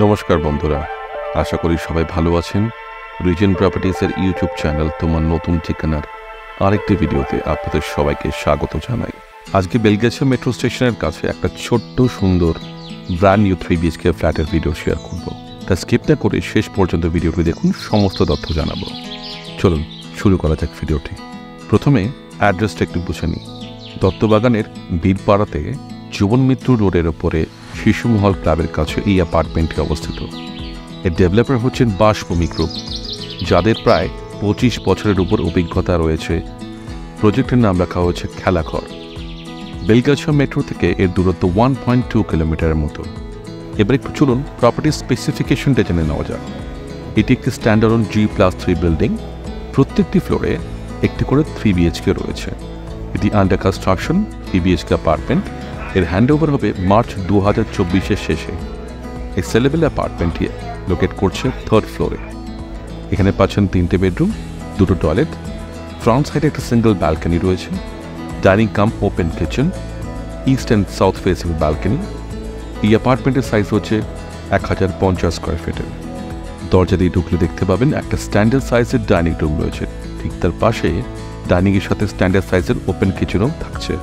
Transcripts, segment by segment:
নমস্কার বন্ধুরা, আশা করি সবাই ভালো আছেন। রিজেন প্রপার্টিজের ইউটিউব চ্যানেল তোমার নতুন ঠিকানার আরেকটি ভিডিওতে আপনাদের সবাইকে স্বাগত জানাই। আজকে বেলগাছিয়া মেট্রো স্টেশনের কাছে একটা ছোট্ট সুন্দর ব্র্যান্ড নিউ 3 BHK ফ্ল্যাটের ভিডিও শেয়ার করব। তা স্কিপ না করে শেষ পর্যন্ত ভিডিওটি দেখুন, সমস্ত তথ্য জানাবো। চলুন শুরু করা যাক ভিডিওটি। প্রথমে অ্যাড্রেসটা একটু বুঝে নিই। দত্তবাগানের বীরপাড়াতে জীবন মিত্র রোডের ওপরে শিশুমহল ক্লাবের কাছে এই অ্যাপার্টমেন্টটি অবস্থিত। এর ডেভেলপার হচ্ছেন বাসভূমি গ্রুপ, যাদের প্রায় 25 বছরের উপর অভিজ্ঞতা রয়েছে। প্রজেক্টের নাম রাখা হয়েছে খেলাঘর। বেলগাছিয়া মেট্রো থেকে এর দূরত্ব 1.2 কিলোমিটারের মতো। এবার একটু চলুন প্রপার্টির স্পেসিফিকেশনটা জেনে নেওয়া যাক। এটি একটি স্ট্যান্ডার্ড G+3 বিল্ডিং। প্রত্যেকটি ফ্লোরে একটি করে 3 BHK রয়েছে। এটি আন্ডার কনস্ট্রাকশন 3 BHK অ্যাপার্টমেন্ট। এর হ্যান্ডওভার হবে মার্চ 2024-এর শেষে। এই সেলেবল অ্যাপার্টমেন্টটি লোকেট করছে 3rd ফ্লোরে। এখানে পাচ্ছেন 3টে বেডরুম, 2টো টয়লেট, ফ্রন্ট সাইডে একটা সিঙ্গল ব্যালকনি রয়েছে, dining come open kitchen, east and south facing balcony. এই অ্যাপার্টমেন্টের সাইজ হচ্ছে 1050 স্কোয়ার ফিটের। দরজা দিয়ে ঢুকলে দেখতে পাবেন একটা স্ট্যান্ডার্ড সাইজের ডাইনিং রুম রয়েছে। ঠিক তার পাশে ডাইনিংয়ের সাথে স্ট্যান্ডার্ড সাইজের ওপেন কিচেনও থাকছে।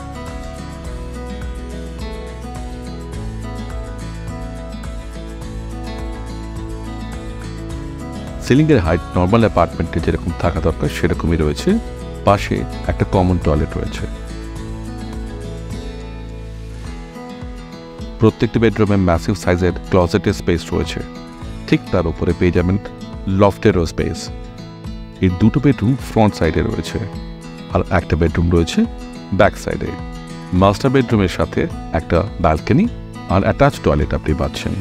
সিলিংয়ের হাইট নর্মাল অ্যাপার্টমেন্টে যেরকম থাকা দরকার সেরকমই রয়েছে। পাশে একটা কমন টয়লেট রয়েছে। প্রত্যেকটি বেডরুমে ম্যাসিভ সাইজের ক্লজেটের স্পেস রয়েছে। ঠিক তার উপরে পেয়ে যাবেন লফটেরও স্পেস। এর 2টো বেডরুম ফ্রন্ট সাইডে রয়েছে, আর একটা বেডরুম রয়েছে ব্যাক সাইডে। মাস্টার বেডরুমের সাথে একটা ব্যালকনি আর অ্যাটাচ টয়লেট আপনি পাচ্ছেন।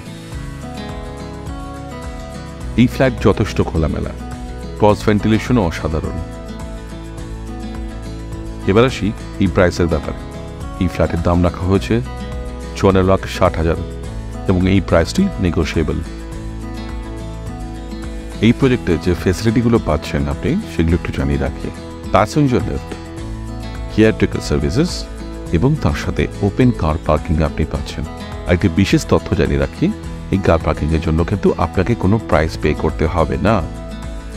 এই ফ্ল্যাট যথেষ্ট খোলামেলা, ক্রস ভেন্টিলেশনও অসাধারণ। এবার আসি এই প্রাইসের ব্যাপারে। এই ফ্ল্যাটের দাম রাখা হয়েছে 54,60,000 এবং এই প্রাইসটি নেগোশিয়েবল। এই প্রজেক্টে যে ফেসিলিটিগুলো পাচ্ছেন আপনি সেগুলো একটু জানিয়ে রাখি। প্যাসেঞ্জার লিফট, কেয়ারটেকার সার্ভিসেস এবং তার সাথে ওপেন কার পার্কিং আপনি পাচ্ছেন। আর একটি বিশেষ তথ্য জানিয়ে রাখি, এই কার পার্কিংয়ের জন্য কিন্তু আপনাকে কোনো প্রাইস পে করতে হবে না।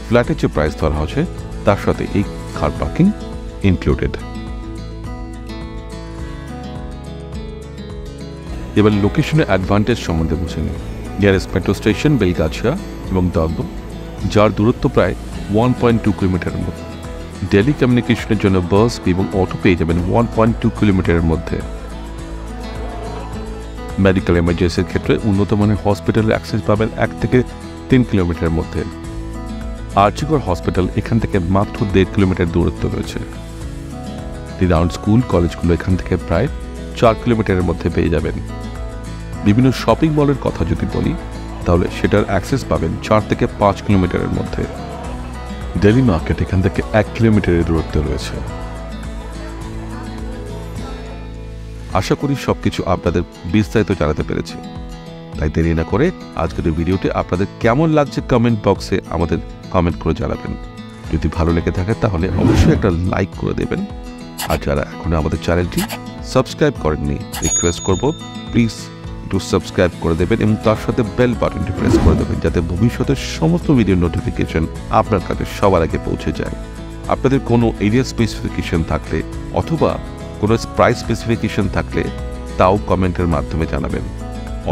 ফ্ল্যাটের যে প্রাইস ধরা হচ্ছে তার সাথে এই কার পার্কিং ইনক্লুডেড। এবার লোকেশনের অ্যাডভান্টেজ সম্বন্ধে বুঝে নিন। নিয়ারেস্ট মেট্রো স্টেশন বেলগাছিয়া এবং দর্ব, যার দূরত্ব প্রায় 1.2 কিলোমিটারের মধ্যে। ডেলি কমিউনিকেশনের জন্য বাস এবং অটো পেয়ে যাবেন 1.2 কিলোমিটারের মধ্যে। মেডিকেল এমার্জেন্সির ক্ষেত্রে উন্নত মানের হসপিটালের অ্যাক্সেস পাবেন 1 থেকে 3 কিলোমিটারের মধ্যে। আর্চিগড় হসপিটাল এখান থেকে মাত্র 1.5 কিলোমিটার দূরত্ব রয়েছে। রাউন্ড স্কুল কলেজগুলো এখান থেকে প্রায় 4 কিলোমিটারের মধ্যে পেয়ে যাবেন। বিভিন্ন শপিং মলের কথা যদি বলি তাহলে সেটার অ্যাক্সেস পাবেন 4 থেকে 5 কিলোমিটারের মধ্যে। ডেলি মার্কেট এখান থেকে 1 কিলোমিটারের দূরত্বে রয়েছে। আশা করি সবকিছু আপনাদের বিস্তারিত জানাতে পেরেছি। তাই দেরি না করে আজকের ভিডিওটি আপনাদের কেমন লাগছে কমেন্ট বক্সে আমাদের কমেন্ট করে জানাবেন। যদি ভালো লেগে থাকে তাহলে অবশ্যই একটা লাইক করে দেবেন। আর যারা এখনো আমাদের চ্যানেলটি সাবস্ক্রাইব করেননি, রিকোয়েস্ট করব প্লিজ একটু সাবস্ক্রাইব করে দেবেন এবং তার সাথে বেল বাটনটি প্রেস করে দেবেন, যাতে ভবিষ্যতের সমস্ত ভিডিও নোটিফিকেশন আপনার কাছে সবার আগে পৌঁছে যায়। আপনাদের কোনো এরিয়া স্পেসিফিকেশন থাকলে অথবা কোনো প্রাইস স্পেসিফিকেশন থাকলে তাও কমেন্টের মাধ্যমে জানাবেন,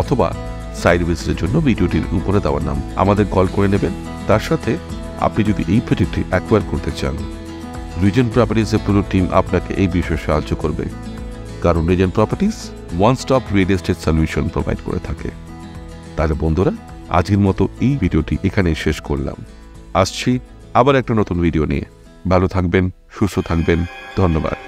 অথবা সাইড ভিজিটের জন্য ভিডিওটির উপরে দেওয়ার নাম আমাদের কল করে নেবেন। তার সাথে আপনি যদি এই প্রজেক্টটি অ্যাকোয়ার করতে চান, রিজেন প্রপার্টিজের পুরো টিম আপনাকে এই বিষয়ে সাহায্য করবে, কারণ reason properties one stop real estate solution provide করে থাকে। তাহলে বন্ধুরা, আজকের মতো এই ভিডিওটি এখানেই শেষ করলাম। আসছি আবার একটা নতুন ভিডিও নিয়ে। ভালো থাকবেন, সুস্থ থাকবেন। ধন্যবাদ।